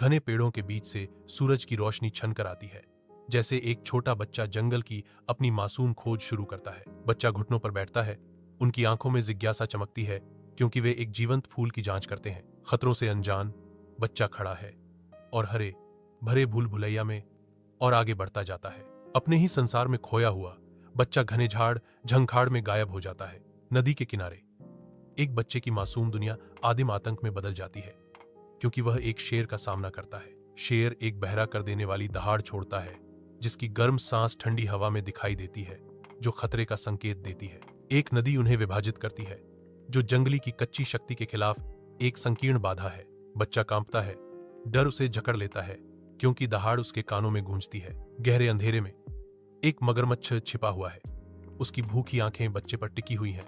घने पेड़ों के बीच से सूरज की रोशनी छनकर आती है, जैसे एक छोटा बच्चा जंगल की अपनी मासूम खोज शुरू करता है। बच्चा घुटनों पर बैठता है, उनकी आंखों में जिज्ञासा चमकती है, क्योंकि वे एक जीवंत फूल की जांच करते हैं। खतरों से अनजान बच्चा खड़ा है और हरे भरे भूल भुलैया में और आगे बढ़ता जाता है। अपने ही संसार में खोया हुआ बच्चा घने झाड़ झंखाड़ में गायब हो जाता है। नदी के किनारे एक बच्चे की मासूम दुनिया आदिम आतंक में बदल जाती है, क्योंकि वह एक शेर का सामना करता है। शेर एक बहरा कर देने वाली दहाड़ छोड़ता है, जिसकी गर्म सांस ठंडी हवा में दिखाई देती है, जो खतरे का संकेत देती है। एक नदी उन्हें विभाजित करती है, जो जंगली की कच्ची शक्ति के खिलाफ एक संकीर्ण बाधा है। बच्चा कांपता है, डर उसे जकड़ लेता है, क्योंकि दहाड़ उसके कानों में गूंजती है। गहरे अंधेरे में एक मगरमच्छ छिपा हुआ है, उसकी भूखी आंखें बच्चे पर टिकी हुई हैं,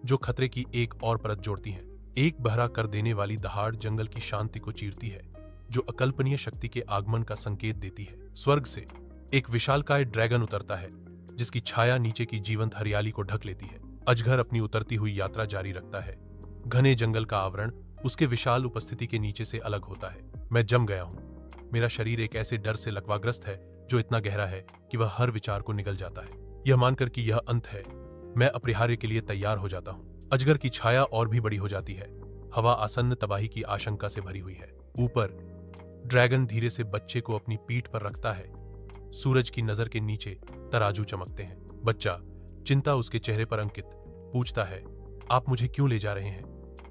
जो खतरे की एक और परत जोड़ती हैं। एक बहरा कर देने वाली दहाड़ जंगल की शांति को चीरती है, जो अकल्पनीय शक्ति के आगमन का संकेत देती है। स्वर्ग से एक विशालकाय ड्रैगन उतरता है, जिसकी छाया नीचे की जीवंत हरियाली को ढक लेती है। अजगर अपनी उतरती हुई यात्रा जारी रखता है। घने जंगल का आवरण उसके विशाल उपस्थिति के नीचे से अलग होता है। मैं जम गया हूं। मेरा शरीर एक ऐसे डर से लकवाग्रस्त है जो इतना गहरा है कि वह हर विचार को निगल जाता है। यह मानकर कि यह अंत है, मैं अपरिहार्य के लिए तैयार हो जाता हूं। अजगर की छाया और भी बड़ी हो जाती है। हवा आसन्न तबाही की आशंका से भरी हुई है। ऊपर ड्रैगन धीरे से बच्चे को अपनी पीठ पर रखता है। सूरज की नजर के नीचे तराजू चमकते हैं। बच्चा, चिंता उसके चेहरे पर अंकित, पूछता है, आप मुझे क्यों ले जा रहे हैं?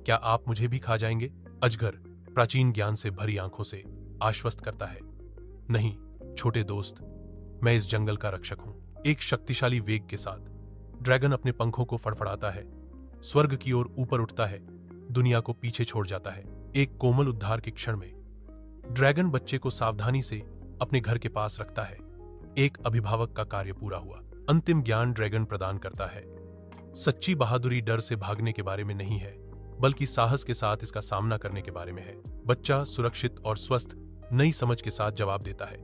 क्या आप मुझे भी खा जाएंगे? अजगर प्राचीन ज्ञान से भरी आंखों से आश्वस्त करता है, नहीं छोटे दोस्त, मैं इस जंगल का रक्षक हूं। एक शक्तिशाली वेग के साथ ड्रैगन अपने पंखों को फड़फड़ाता है, स्वर्ग की ओर ऊपर उठता है, दुनिया को पीछे छोड़ जाता है। एक कोमल उद्धार के क्षण में ड्रैगन बच्चे को सावधानी से अपने घर के पास रखता है। एक अभिभावक का कार्य पूरा हुआ। अंतिम ज्ञान ड्रैगन प्रदान करता है। सच्ची बहादुरी डर से भागने के बारे में नहीं है, बल्कि साहस के साथ इसका सामना करने के बारे में है। बच्चा सुरक्षित और स्वस्थ नई समझ के साथ जवाब देता है,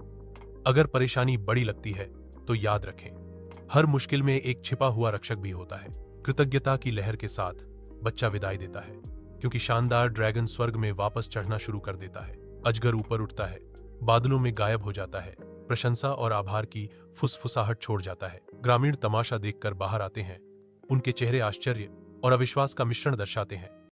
अगर परेशानी बड़ी लगती है तो याद रखें, हर मुश्किल में एक छिपा हुआ रक्षक भी होता है। कृतज्ञता की लहर के साथ बच्चा विदाई देता है, क्योंकि शानदार ड्रैगन स्वर्ग में वापस चढ़ना शुरू कर देता है। अजगर ऊपर उठता है, बादलों में गायब हो जाता है, प्रशंसा और आभार की फुसफुसाहट छोड़ जाता है। ग्रामीण तमाशा देखकर बाहर आते हैं, उनके चेहरे आश्चर्य और अविश्वास का मिश्रण दर्शाते हैं।